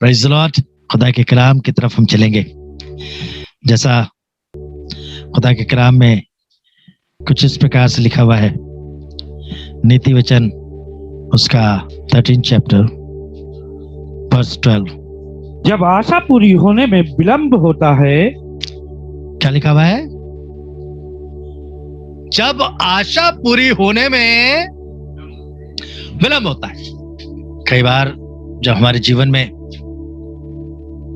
Praise the Lord. खुदा के कलाम की तरफ हम चलेंगे। जैसा खुदा के कलाम में कुछ इस प्रकार से लिखा हुआ है, नीति वचन उसका 13 चैप्टर वर्स 12। जब आशा पूरी होने में विलंब होता है, क्या लिखा हुआ है? जब आशा पूरी होने में विलंब होता है। कई बार जब हमारे जीवन में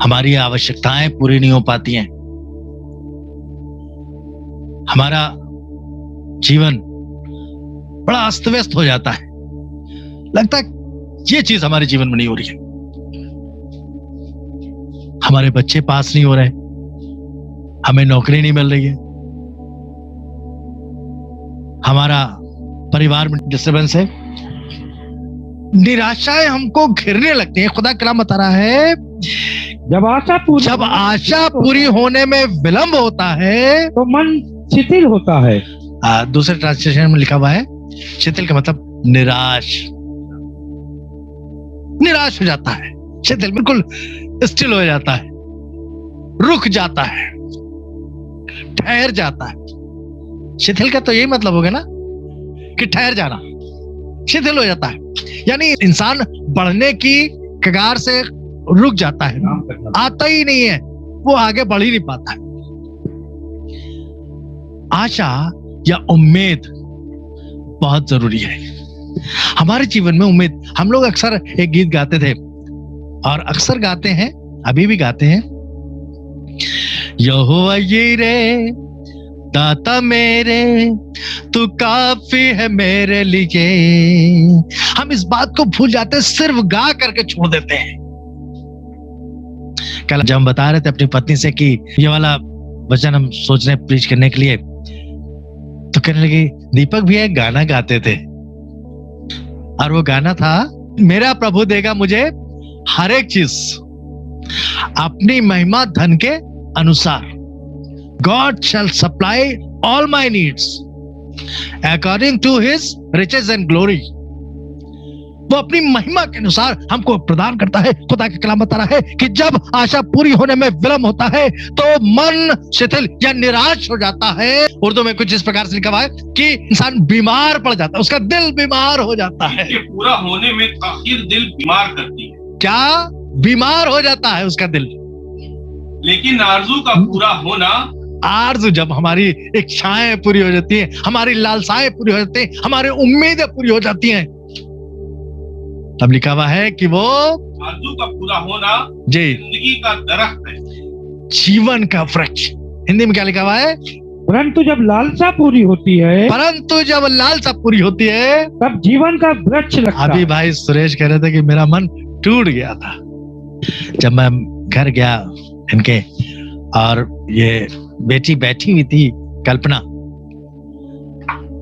हमारी आवश्यकताएं पूरी नहीं हो पाती हैं, हमारा जीवन बड़ा अस्त व्यस्त हो जाता है, लगता है ये चीज हमारे जीवन में नहीं हो रही है, हमारे बच्चे पास नहीं हो रहे, हमें नौकरी नहीं मिल रही है, हमारा परिवार में डिस्टर्बेंस है, निराशाएं हमको घिरने लगती हैं। खुदा कलाम बता रहा है, जब आशा पूरी होने में विलंब होता है तो मन शिथिल होता है। दूसरे ट्रांसलेशन में लिखा हुआ है, शिथिल का मतलब निराश हो जाता है। शिथिल बिल्कुल स्टिल हो जाता है, रुक जाता है, ठहर जाता है। शिथिल का तो यही मतलब हो गया ना कि ठहर जाना, शिथिल हो जाता है, यानी इंसान बढ़ने की कगार से रुक जाता है, आता ही नहीं है, वो आगे बढ़ ही नहीं पाता है। आशा या उम्मीद बहुत जरूरी है हमारे जीवन में। उम्मीद, हम लोग अक्सर एक गीत गाते थे और अक्सर गाते हैं, अभी भी गाते हैं, यहोवा यीरे दाता मेरे, तू काफी है मेरे लिए। हम इस बात को भूल जाते हैं, सिर्फ गा करके छोड़ देते हैं। कल जब हम बता रहे थे अपनी पत्नी से कि ये वाला वचन हम सोच रहे हैं प्रीच करने के लिए, तो कहने लगी दीपक भी एक गाना गाते थे और वो गाना था, मेरा प्रभु देगा मुझे हर एक चीज अपनी महिमा धन के अनुसार। God shall supply all my needs according to his riches and glory। वो अपनी महिमा के अनुसार हमको प्रदान करता है। खुदा के कलाम बता रहा है कि जब आशा पूरी होने में विलंब होता है तो मन शिथिल या निराश हो जाता है। उर्दू में कुछ इस प्रकार से लिखा हुआ है कि इंसान बीमार पड़ जाता है, उसका दिल बीमार हो जाता है। पूरा होने में ताखीर दिल बीमार करती है। क्या बीमार हो जाता है उसका दिल? लेकिन आरजू का पूरा होना, आरजू जब हमारी इच्छाएं पूरी हो जाती हैं, हमारी लालसाएं पूरी हो जाती हैं, हमारी उम्मीदें पूरी हो जाती हैं, तब लिखा हुआ है कि वो आरजू का पूरा होना जी जिंदगी का दरख्त है, जीवन का वृक्ष। हिंदी में क्या लिखा हुआ है? परंतु जब लालसा पूरी होती है, परंतु जब लालसा पूरी होती है तब जीवन का वृक्ष लगता है। अभी भाई सुरेश कह रहे थे कि मेरा मन टूट गया था जब मैं घर गया इनके, और ये बेटी बैठी हुई थी कल्पना,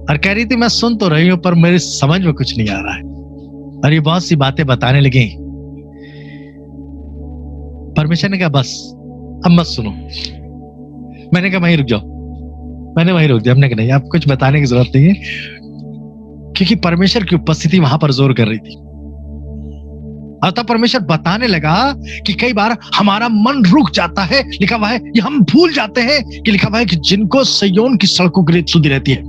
और कह रही थी मैं सुन तो रही हूं पर मेरी समझ में कुछ नहीं आ रहा है, और ये बहुत सी बातें बताने लगी। परमेश्वर ने कहा बस अब मत सुनो। मैंने कहा वहीं रुक जाओ, मैंने वहीं रोक दिया। हमने कहा नहीं, आप कुछ बताने की जरूरत नहीं है, क्योंकि परमेश्वर की उपस्थिति वहां पर जोर कर रही थी। और तब परमेश्वर बताने लगा कि कई बार हमारा मन रुक जाता है। लिखा हुआ है, ये हम भूल जाते हैं कि लिखा हुआ है कि जिनको सिय्योन की सड़कों की रीत सुधी रहती है,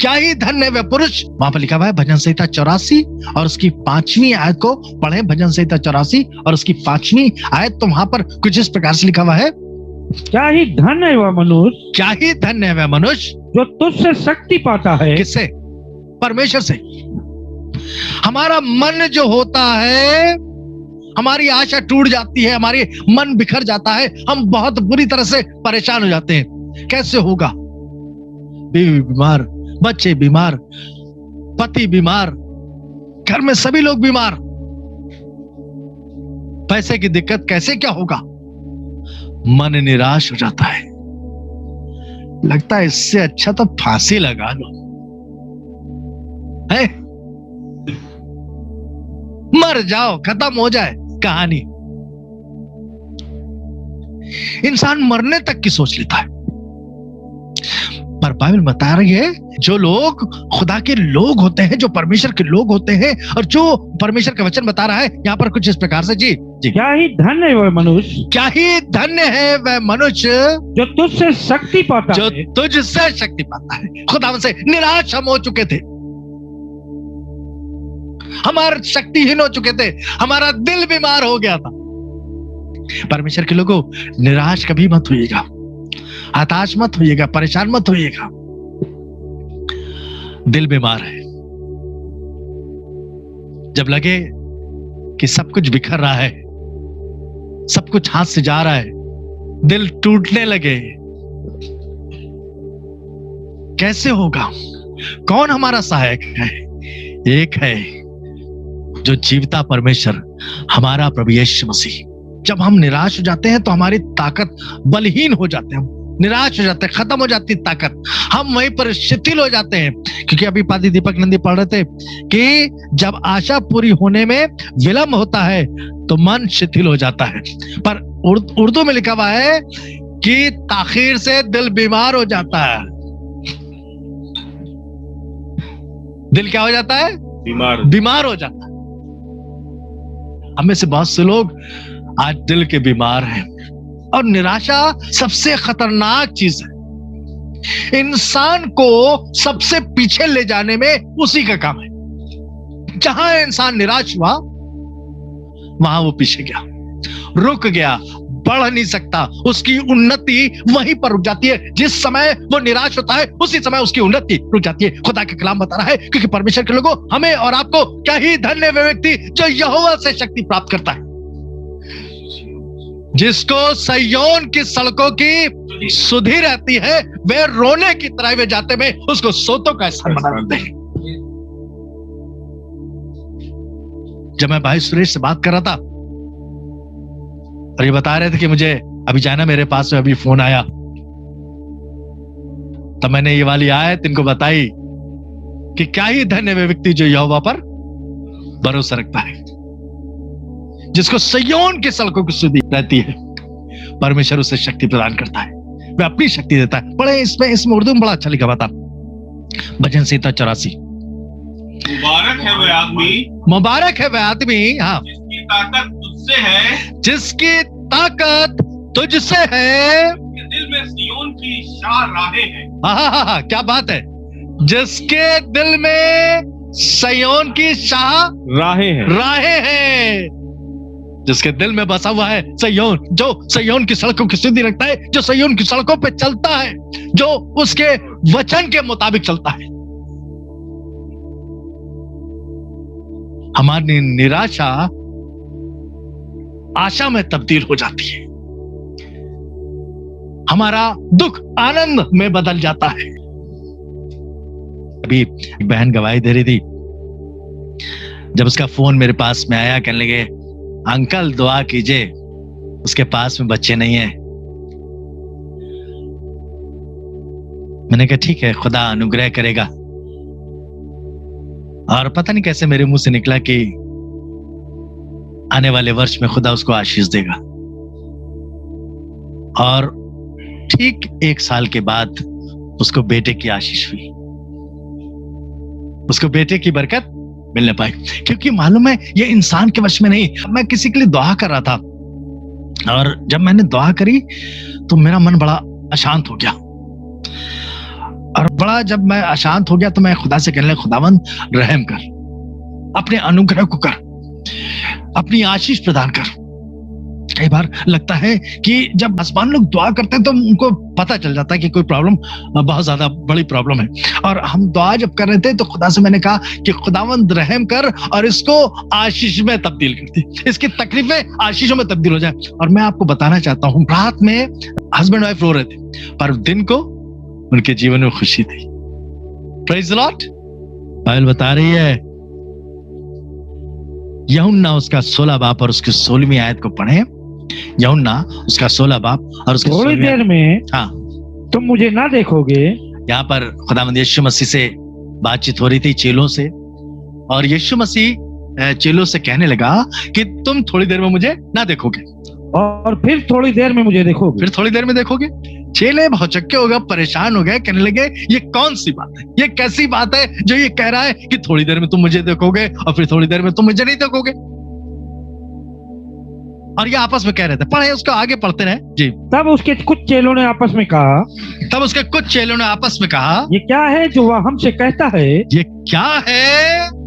क्या ही धन्य है वे पुरुष। वहां पर लिखा हुआ है भजन संहिता 84 और उसकी 5वीं आयत को पढ़ें। भजन संहिता 84 और उसकी 5वीं आयत, तो वहां पर कुछ इस प्रकार से लिखा हुआ है, क्या ही धन्य है वह मनुष्य, क्या ही धन्य है वह मनुष्य जो तुझसे शक्ति पाता है। किससे? परमेश्वर से। हमारा मन जो होता है, हमारी आशा टूट जाती है, हमारी मन बिखर जाता है, हम बहुत बुरी तरह से परेशान हो जाते हैं। कैसे होगा? बीवी बीमार, बच्चे बीमार, पति बीमार, घर में सभी लोग बीमार, पैसे की दिक्कत, कैसे क्या होगा? मन निराश हो जाता है, लगता है इससे अच्छा तो फांसी लगा लो, है मर जाओ, खत्म हो जाए कहानी। इंसान मरने तक की सोच लेता है। पर बाइबल बता रही है जो लोग खुदा के लोग होते हैं, जो परमेश्वर के लोग होते हैं, और जो परमेश्वर का वचन बता रहा है यहाँ पर कुछ इस प्रकार से, जी जी, क्या ही धन्य है वह मनुष्य क्या ही धन्य है वह मनुष्य जो तुझसे शक्ति पाता जो है। तुझसे शक्ति पाता है। खुदा से निराश हम हो चुके थे, हमारे शक्तिहीन हो चुके थे, हमारा दिल बीमार हो गया था। परमेश्वर के लोगों, निराश कभी मत होइएगा, हताश मत होइएगा, परेशान मत होइएगा। दिल बीमार है, जब लगे कि सब कुछ बिखर रहा है, सब कुछ हाथ से जा रहा है, दिल टूटने लगे, कैसे होगा? कौन हमारा सहायक है? एक है जो जीवता परमेश्वर, हमारा प्रभु यीशु मसीह। जब हम निराश हो जाते हैं तो हमारी ताकत बलहीन हो जाते हैं, निराश हो जाते हैं, खत्म हो जाती है ताकत, हम वहीं पर शिथिल हो जाते हैं। क्योंकि अभी पादी दीपक नंदी पढ़ रहे थे कि जब आशा पूरी होने में विलंब होता है तो मन शिथिल हो जाता है। पर उर्दू में लिखा हुआ है कि ताखीर से दिल बीमार हो जाता है। दिल क्या हो जाता है? बीमार हो जाता है। हमें से बहुत से लोग आज दिल के बीमार हैं, और निराशा सबसे खतरनाक चीज है। इंसान को सबसे पीछे ले जाने में उसी का काम है। जहां इंसान निराश हुआ वहां वो पीछे गया, रुक गया, बढ़ नहीं सकता, उसकी उन्नति वहीं पर रुक जाती है। जिस समय वो निराश होता है उसी समय उसकी उन्नति रुक जाती है। खुदा के कलाम बता रहा है, क्योंकि परमेश्वर के लोगों, हमें और आपको क्या ही धन्य है वह व्यक्ति जो यहोवा से शक्ति प्राप्त करता है, जिसको सयोन की सड़कों की सुधि रहती है, वे रोने की तरह वे जाते में उसको सोतों का स्थान बना देते हैं। जब मैं भाई सुरेश से बात कर रहा था और ये बता रहे थे कि मुझे अभी जाना, मेरे पास में अभी फोन आया, तब मैंने ये वाली आयत इनको बताई कि क्या ही धन्य वे व्यक्ति जो यहोवा पर भरोसा रखता है, जिसको सयोन की सड़कों की सुधि रहती है। परमेश्वर उसे शक्ति प्रदान करता है, वह अपनी शक्ति देता है। पढ़े इसमें उर्दू में बड़ा अच्छा लिखा हुआ था, भजन संहिता 84। मुबारक है वह आदमी, मुबारक है वह आदमी, हाँ, जिसकी ताकत तुझसे है, जिसकी ताकत तुझसे है, जिसके दिल में सियोन की शाह राहें हैं। हाँ, क्या बात है, जिसके दिल में सयोन की शाह राहें हैं, जिसके दिल में बसा हुआ है सयोन, जो सयोन की सड़कों की सीधी रखता है, जो सयोन की सड़कों पे चलता है, जो उसके वचन के मुताबिक चलता है। हमारी निराशा आशा में तब्दील हो जाती है, हमारा दुख आनंद में बदल जाता है। अभी एक बहन गवाही दे रही थी, जब उसका फोन मेरे पास में आया, कहने लगे अंकल दुआ कीजिए, उसके पास में बच्चे नहीं है। मैंने कहा ठीक है, खुदा अनुग्रह करेगा। और पता नहीं कैसे मेरे मुंह से निकला कि आने वाले वर्ष में खुदा उसको आशीष देगा। और ठीक 1 साल के बाद उसको बेटे की आशीष हुई, उसको बेटे की बरकत मिलने पाई। क्योंकि मालूम है ये इंसान के वश में नहीं। मैं किसी के लिए दुआ कर रहा था, और जब मैंने दुआ करी तो मेरा मन बड़ा अशांत हो गया, और बड़ा जब मैं अशांत हो गया तो मैं खुदा से कहने लगा, खुदावंद रहम कर, अपने अनुग्रह को कर, अपनी आशीष प्रदान कर। कई बार लगता है कि जब आसमान लोग दुआ करते हैं तो उनको पता चल जाता है कि कोई प्रॉब्लम बहुत ज्यादा बड़ी प्रॉब्लम है। और हम दुआ जब कर रहे थे तो खुदा से मैंने कहा कि खुदावंद रहम कर और इसको आशीष में तब्दील कर दे, इसकी तकलीफें आशीषों में तब्दील हो जाए। और मैं आपको बताना चाहता हूँ, रात में हस्बैंड वाइफ रो रहे थे, पर दिन को उनके जीवन में खुशी थी। Praise the Lord. बाइबल बता रही है, यूहन्ना उसका 16 बाप और उसकी 16वीं आयत को पढ़े। यूहन्ना उसका 16 बाप और उसकी थोड़ी देर में हाँ, तुम मुझे ना देखोगे। यहाँ पर खुदावंद यीशु मसीह से बातचीत हो रही थी, चेलों से, और यीशु मसीह चेलों से कहने लगा कि तुम थोड़ी देर में मुझे ना देखोगे, और फिर थोड़ी देर में मुझे देखोगे। फिर थोड़ी देर में देखोगे। चेले भौचक्के हो गए, परेशान हो गए, कहने लगे ये कौन सी बात है, ये कैसी बात है जो ये कह रहा है कि थोड़ी देर में तुम मुझे देखोगे और फिर थोड़ी देर में तुम मुझे नहीं देखोगे। और ये आपस में कह रहे थे। पढ़े, उसको आगे पढ़ते रहे जी। तब उसके कुछ चेलों ने आपस में कहा, तब उसके कुछ चेलों ने आपस में कहा, ये क्या है जो वह हमसे कहता है? ये क्या है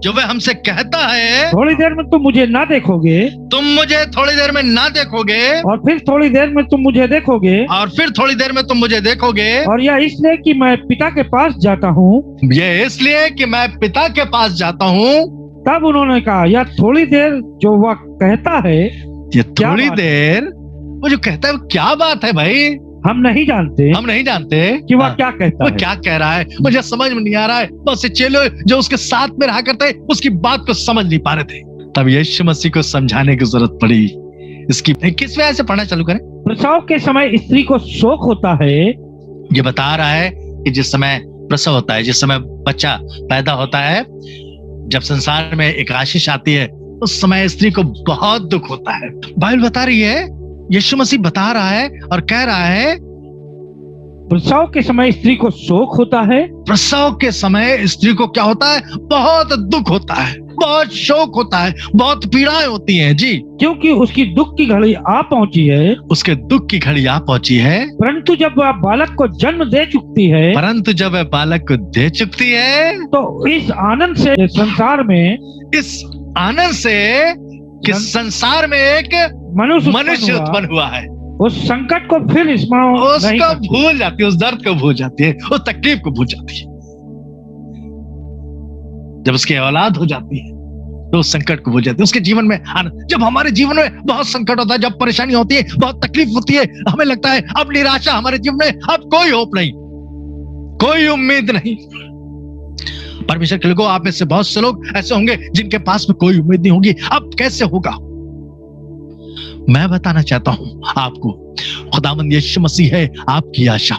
जो वह हमसे कहता है, थोड़ी देर में तुम मुझे ना देखोगे तुम मुझे थोड़ी देर में ना देखोगे और फिर थोड़ी देर में तुम मुझे देखोगे, और फिर थोड़ी देर में तुम मुझे देखोगे, और यह इसलिए कि मैं पिता के पास जाता हूँ। ये इसलिए कि मैं पिता के पास जाता हूँ। तब उन्होंने कहा, यह थोड़ी देर जो वह कहता है, ये क्या थोड़ी बात? देर वो जो कहता है वो क्या बात है भाई, हम नहीं जानते हम नहीं जानते कि वह हाँ, क्या कहता वो है। क्या कह रहा है, मुझे समझ में नहीं आ रहा है। बहुत से चेले जो उसके साथ में रहा करते उसकी बात को समझ नहीं पा रहे थे। तब यीशु मसीह को समझाने की जरूरत पड़ी। इसकी 21वें आयत से पढ़ना चालू करें। प्रसव के समय स्त्री को शोक होता है। ये बता रहा है कि जिस समय प्रसव होता है, जिस समय बच्चा पैदा होता है, जब संसार में एक आशीष आती है, उस समय स्त्री को बहुत दुख होता है। बाइबल बता रही है, यीशु मसीह बता रहा है और कह रहा है, प्रसव के समय स्त्री को शोक होता है। प्रसव के समय स्त्री को क्या होता है? बहुत दुख होता है, बहुत शोक होता है, बहुत पीड़ाएं होती हैं जी, क्योंकि उसकी दुख की घड़ी आ पहुंची है। उसके दुख की घड़ी आ पहुंची है। परंतु जब वह बालक को जन्म दे चुकती है, परंतु जब वह बालक को दे चुकती है, तो इस आनंद से संसार में, इस आनंद से कि संसार में एक मनुष्य उत्पन्न हुआ है, उस संकट को फिर स्मरण नहीं उसको करती। भूल जाती है, उस दर्द को भूल जाती है, उस तकलीफ को भूल जाती है। जब उसकी औलाद हो जाती है तो उस संकट को भूल जाती है, उसके जीवन में आनंद। जब हमारे जीवन में बहुत संकट होता है, जब परेशानी होती है, बहुत तकलीफ होती है, हमें लगता है अब निराशा, हमारे जीवन में अब कोई होप नहीं, कोई उम्मीद नहीं। परमेश्वर के लोगों, आप में से बहुत से लोग ऐसे होंगे जिनके पास में कोई उम्मीद नहीं होगी, अब कैसे होगा। मैं बताना चाहता हूं आपको, खुदावंद यीशु मसीह है आपकी आशा,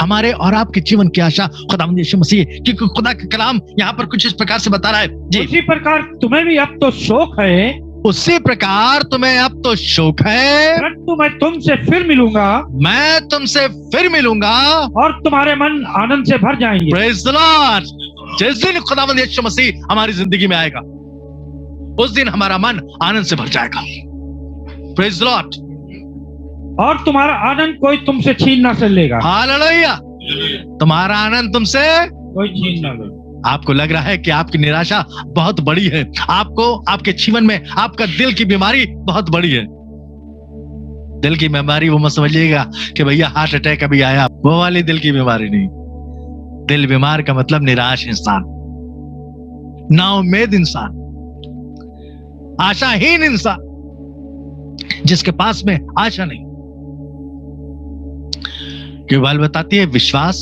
हमारे और आपके जीवन की आशा खुदावंद यीशु मसीह, क्योंकि खुदा का कलाम यहाँ पर कुछ इस प्रकार से बता रहा है जी। उसी प्रकार तुम्हें भी अब तो शोक है, उसी प्रकार तुम्हें अब तो शोक है, परंतु मैं तुमसे फिर मिलूंगा, मैं तुमसे फिर मिलूंगा और तुम्हारे मन आनंद से भर जाएंगे। Praise the Lord. जिस दिन खुदावंद यीशु मसीह हमारी जिंदगी में आएगा, उस दिन हमारा मन आनंद से भर जाएगा। Praise the Lord. और तुम्हारा आनंद कोई तुमसे छीन ना से लेगा। हालेलुया। तुम्हारा आनंद तुमसे कोई छीन ना लेगा। आपको लग रहा है कि आपकी निराशा बहुत बड़ी है, आपको आपके जीवन में आपका दिल की बीमारी बहुत बड़ी है। दिल की बीमारी वो मत समझिएगा कि भैया हार्ट अटैक अभी आया, वो वाली दिल की बीमारी नहीं। दिल बीमार का मतलब निराश इंसान, नाउम्मीद इंसान, आशाहीन इंसान, जिसके पास में आशा नहीं। क्योंकि बाइबल बताती है विश्वास,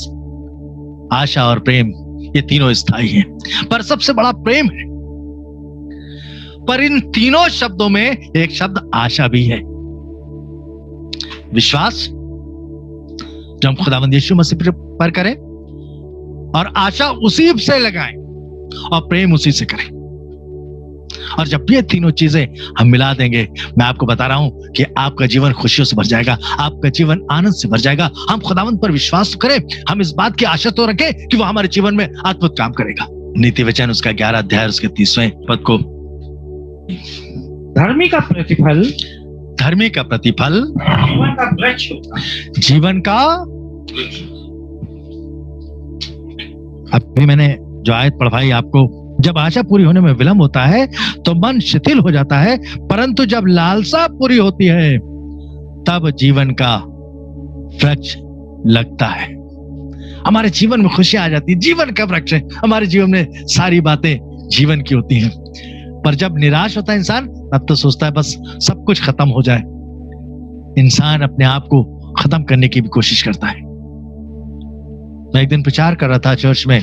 आशा और प्रेम ये तीनों स्थायी हैं, पर सबसे बड़ा प्रेम है। पर इन तीनों शब्दों में एक शब्द आशा भी है। विश्वास जो हम खुदावंद यीशु मसीह पर करें, और आशा उसी से लगाएं, और प्रेम उसी से करें। और जब ये तीनों चीजें हम मिला देंगे, मैं आपको बता रहा हूं कि आपका जीवन खुशियों से भर जाएगा, आपका जीवन आनंद से भर जाएगा। हम खुदावंद पर विश्वास तो करें, हम इस बात की आशा तो रखें कि वो हमारे जीवन में अद्भुत काम करेगा। नीति वचन उसका 11 अध्याय उसके 30वें पद को, धर्मी का प्रतिफल, धर्मी का प्रतिफल जीवन का वृक्ष होता है। जीवन का, अभी मैंने जो आयत पढ़वाई आपको, जब आशा पूरी होने में विलंब होता है तो मन शिथिल हो जाता है, परंतु जब लालसा पूरी होती है तब जीवन का वृक्ष लगता है। हमारे जीवन में खुशी आ जाती है, जीवन का वृक्ष है। हमारे जीवन में सारी बातें जीवन की होती हैं। पर जब निराश होता है इंसान, तब तो सोचता है बस सब कुछ खत्म हो जाए। इंसान अपने आप को खत्म करने की भी कोशिश करता है। मैं एक दिन प्रचार कर रहा था चर्च में,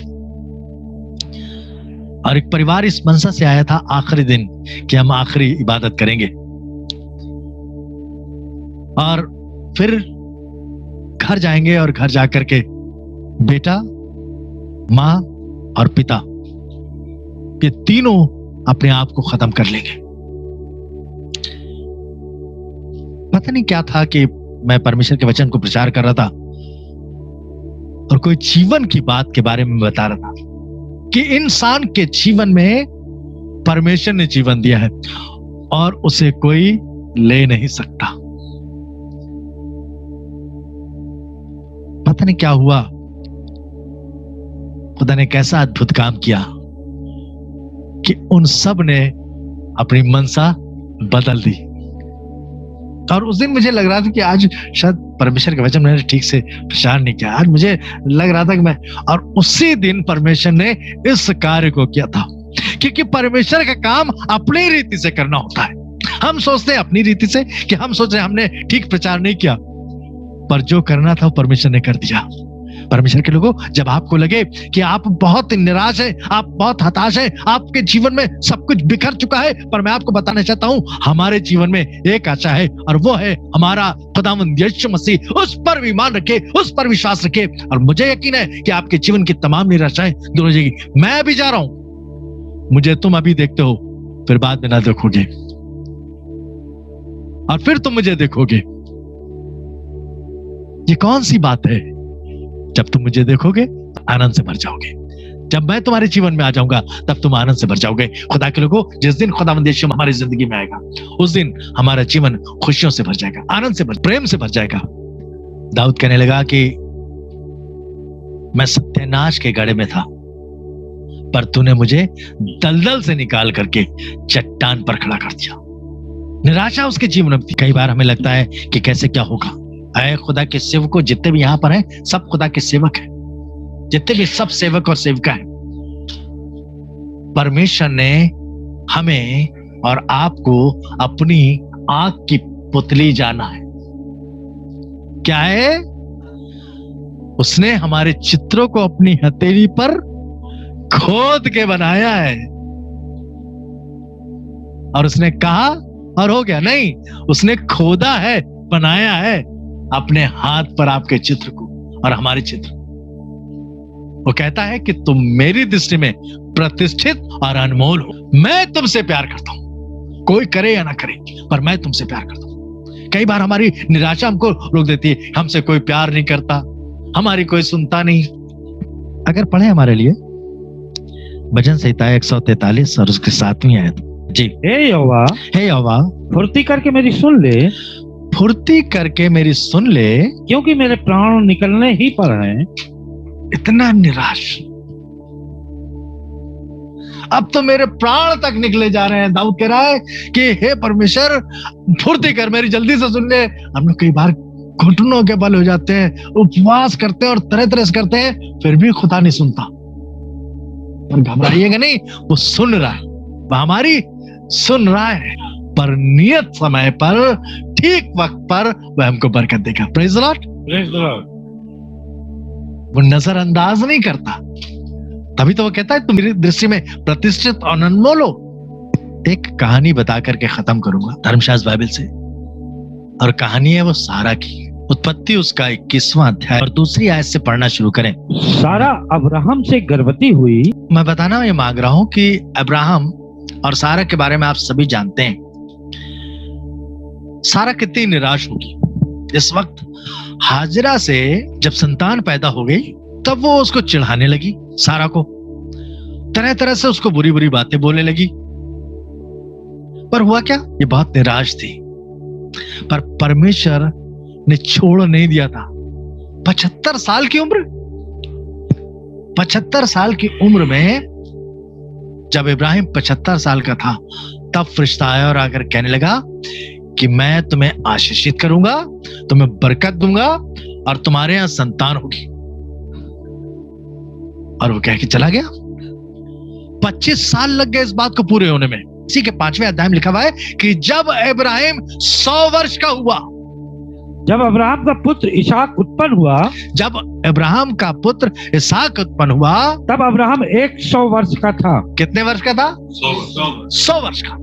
और एक परिवार इस मंशा से आया था आखिरी दिन कि हम आखिरी इबादत करेंगे, और फिर घर जाएंगे, और घर जाकर के बेटा, माँ और पिता, ये तीनों अपने आप को खत्म कर लेंगे। पता नहीं क्या था कि मैं परमेश्वर के वचन को प्रचार कर रहा था, और कोई जीवन की बात के बारे में बता रहा था कि इंसान के जीवन में परमेश्वर ने जीवन दिया है और उसे कोई ले नहीं सकता। पता नहीं क्या हुआ, खुदा ने कैसा अद्भुत काम किया कि उन सब ने अपनी मनसा बदल दी। और उस दिन मुझे लग रहा था कि आज शायद परमेश्वर के वचन मैंने ठीक से प्रचार नहीं किया। आज मुझे लग रहा था कि मैं, और उसी दिन परमेश्वर ने इस कार्य को किया था, क्योंकि परमेश्वर का काम अपनी रीति से करना होता है। हम सोचते हैं अपनी रीति से कि हम सोच रहे हैं हमने ठीक प्रचार नहीं किया, पर जो करना था वो परमेश्वर ने कर दिया। परमेश्वर के लोगों, जब आपको लगे कि आप बहुत निराश हैं, आप बहुत हताश हैं, आपके जीवन में सब कुछ बिखर चुका है, पर मैं आपको बताना चाहता हूं हमारे जीवन में एक आशा है और वो है हमारा खुदावंद यीशु मसीह। उस पर ईमान रखे, उस पर विश्वास रखे और मुझे यकीन है कि आपके जीवन की तमाम निराशाएं दूर हो जाएगी। मैं अभी जा रहा हूं, मुझे तुम अभी देखते हो, फिर बाद में ना देखोगे और फिर तुम मुझे देखोगे। ये कौन सी बात है? जब तुम मुझे देखोगे आनंद से भर जाओगे। जब मैं तुम्हारे जीवन में आ जाऊंगा तब तुम आनंद से भर जाओगे। खुदा के लोगों, जिस दिन खुदावंद यीशु हमारी जिंदगी में आएगा उस दिन हमारा जीवन खुशियों से भर जाएगा, आनंद से भर, प्रेम से भर जाएगा। दाऊद कहने लगा कि मैं सत्यानाश के गड्ढे में था, पर तूने मुझे दलदल से निकाल करके चट्टान पर खड़ा कर दिया। निराशा उसके जीवन में थी। कई बार हमें लगता है कि कैसे क्या होगा। ऐ खुदा के सेवकों, जितने भी यहां पर हैं सब खुदा के सेवक हैं, जितने भी सब सेवक और सेविका हैं। परमेश्वर ने हमें और आपको अपनी आंख की पुतली जाना है। क्या है? उसने हमारे चित्रों को अपनी हथेली पर खोद के बनाया है और उसने कहा और हो गया। नहीं, उसने खोदा है, बनाया है अपने हाथ पर आपके चित्र को और हमारे चित्र। वो कहता है कि तुम मेरी दृष्टि में प्रतिष्ठित और अनमोल हो। मैं तुमसे प्यार करता हूं, कोई करे या ना करे, पर मैं तुमसे प्यार करता हूं। कई बार हमारी निराशा हमको रोक देती है, हमसे कोई प्यार नहीं करता, हमारी कोई सुनता नहीं। अगर पढ़े हमारे लिए भजन संहिता 143 और उसके 7वीं आयत। जी, हे यहोवा, फुर्ती करके मेरी सुन ले, फुर्ती करके मेरी सुन ले, क्योंकि मेरे प्राण निकलने ही पर हैं। इतना निराश, अब तो मेरे प्राण तक निकले जा रहे हैं। दाऊद कह रहा है कि हे परमेश्वर, फुर्ती कर, मेरी जल्दी से सुन ले। हम लोग कई बार घुटनों के बल हो जाते हैं, उपवास करते हैं और तरह तरह से करते हैं, फिर भी खुदा नहीं सुनता। पर घबराइएगा नहीं, वो सुन रहा है, वो हमारी सुन रहा है, पर नियत समय पर, ठीक वक्त पर वह हमको बरकत देगा। Praise the Lord. वो नजरअंदाज नहीं करता, तभी तो वो कहता है तुम मेरी दृष्टि में प्रतिष्ठित और अनमोल हो। एक कहानी बता करके खत्म करूंगा धर्मशास्त्र बाइबल से, और कहानी है वो सारा की। उत्पत्ति उसका 21वां अध्याय और 2री आयत से पढ़ना शुरू करें। सारा अब्राहम से गर्भवती हुई। मैं बताना ये मांग रहा हूं कि अब्राहम और सारा के बारे में आप सभी जानते हैं। सारा कितनी निराश होगी इस वक्त। हाजिरा से जब संतान पैदा हो गई तब वो उसको चिढ़ाने लगी, सारा को तरह तरह से उसको बुरी बुरी बातें बोलने लगी। पर हुआ क्या? ये बहुत निराश थी, पर परमेश्वर ने छोड़ नहीं दिया था। 75 साल की उम्र, 75 साल की उम्र में जब इब्राहिम 75 साल का था तब फरिश्ता आया और आकर कहने लगा कि मैं तुम्हें आशीषित करूंगा, तुम्हें बरकत दूंगा और तुम्हारे यहां संतान होगी। और वो कह के चला गया। 25 साल लग गए इस बात को पूरे होने में। इसी के 5वें अध्याय में लिखा हुआ है कि जब इब्राहिम 100 वर्ष का हुआ, जब अब्राहम का पुत्र इसहाक उत्पन्न हुआ, जब अब्राहम का पुत्र इसहाक उत्पन्न हुआ, तब अब्राहम 100 वर्ष का था। कितने वर्ष का था? 100 वर्ष का।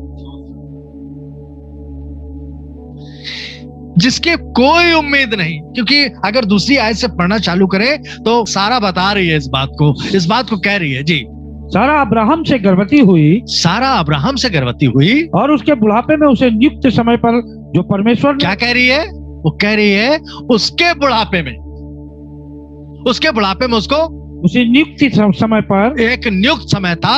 जिसके कोई उम्मीद नहीं, क्योंकि अगर दूसरी आयत से पढ़ना चालू करें तो सारा बता रही है इस बात को कह रही है। जी, सारा अब्राहम से गर्भवती हुई। सारा अब्राहम से गर्भवती हुई और उसके बुढ़ापे में उसे नियुक्त समय पर जो परमेश्वर क्या कह रही है? वो कह रही है उसके बुढ़ापे में। उसके बुढ़ापे में उसको उसी नियुक्ति समय पर एक नियुक्त समय था,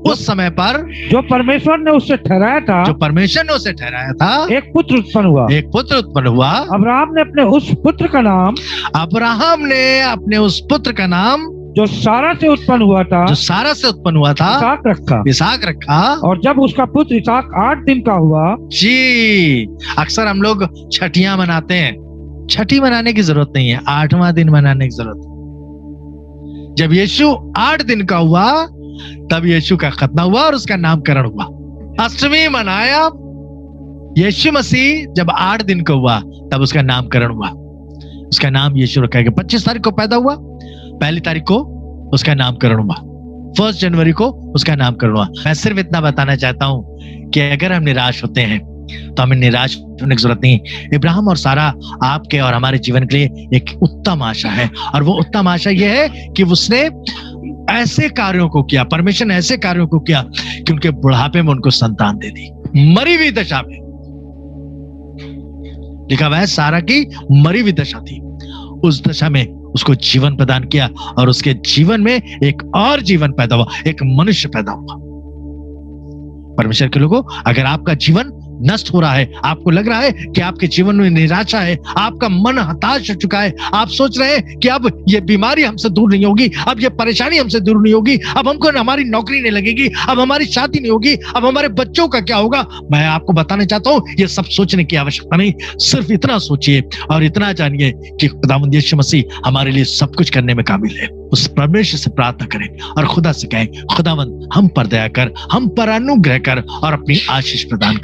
उस समय पर जो परमेश्वर ने उससे ठहराया था, जो परमेश्वर ने उसे ठहराया था, एक पुत्र उत्पन्न हुआ। एक पुत्र उत्पन्न हुआ। अब्राहम ने अपने उस पुत्र का नाम, अब्राहम ने अपने उस पुत्र का नाम जो सारा से उत्पन्न हुआ था, जो सारा से उत्पन्न हुआ था, इसहाक रखा। इसहाक रखा। और जब उसका पुत्र इसहाक 8 दिन का हुआ, जी, अक्सर हम लोग छठियां मनाते हैं। छठी मनाने की जरूरत नहीं है, 8वां दिन मनाने की जरूरत है। जब यीशु 8 दिन का हुआ तब यीशु का खतना हुआ और उसका नामकरण हुआ। अष्टमी मनाया, यीशु मसीह जब 8 दिन का हुआ तब उसका नामकरण हुआ। उसका नाम यीशु रखा गया। 25 तारीख को पैदा हुआ, 1 तारीख को उसका नामकरण हुआ, 1 जनवरी को उसका नामकरण हुआ। मैं सिर्फ इतना बताना चाहता हूं कि अगर हम निराश होते हैं तो हमें निराश होने की जरूरत नहीं। इब्राहिम और सारा आपके और हमारे जीवन के लिए एक उत्तम आशा है, और वो उत्तम आशा ये है कि उसने ऐसे कार्यों को किया, परमेश्वर ने ऐसे कार्यों को किया कि उनके बुढ़ापे में उनको संतान दे दी। मरी हुई दशा में, लिखा हुआ है सारा की मरी हुई दशा थी, उस दशा में उसको जीवन प्रदान किया और उसके जीवन में एक और जीवन पैदा हुआ, एक मनुष्य पैदा हुआ। परमेश्वर के लोगों, अगर आपका जीवन नष्ट हो रहा है, आपको लग रहा है कि आपके जीवन में निराशा है, आपका मन हताश हो चुका है, आप सोच रहे हैं कि अब ये बीमारी हमसे दूर नहीं होगी, अब ये परेशानी हमसे दूर नहीं होगी, अब हमको हमारी नौकरी नहीं लगेगी, अब हमारी शादी नहीं होगी, अब हमारे बच्चों का क्या होगा, मैं आपको बताना चाहता हूं ये सब सोचने की आवश्यकता नहीं। सिर्फ इतना सोचिए और इतना जानिए कि खुदावंद यीशु मसीह हमारे लिए सब कुछ करने में काबिल है। उस परमेश्वर से प्रार्थना करें और खुदा से कहें, खुदावंद हम पर दया कर, हम पर अनुग्रह कर और अपनी आशीष प्रदान कर।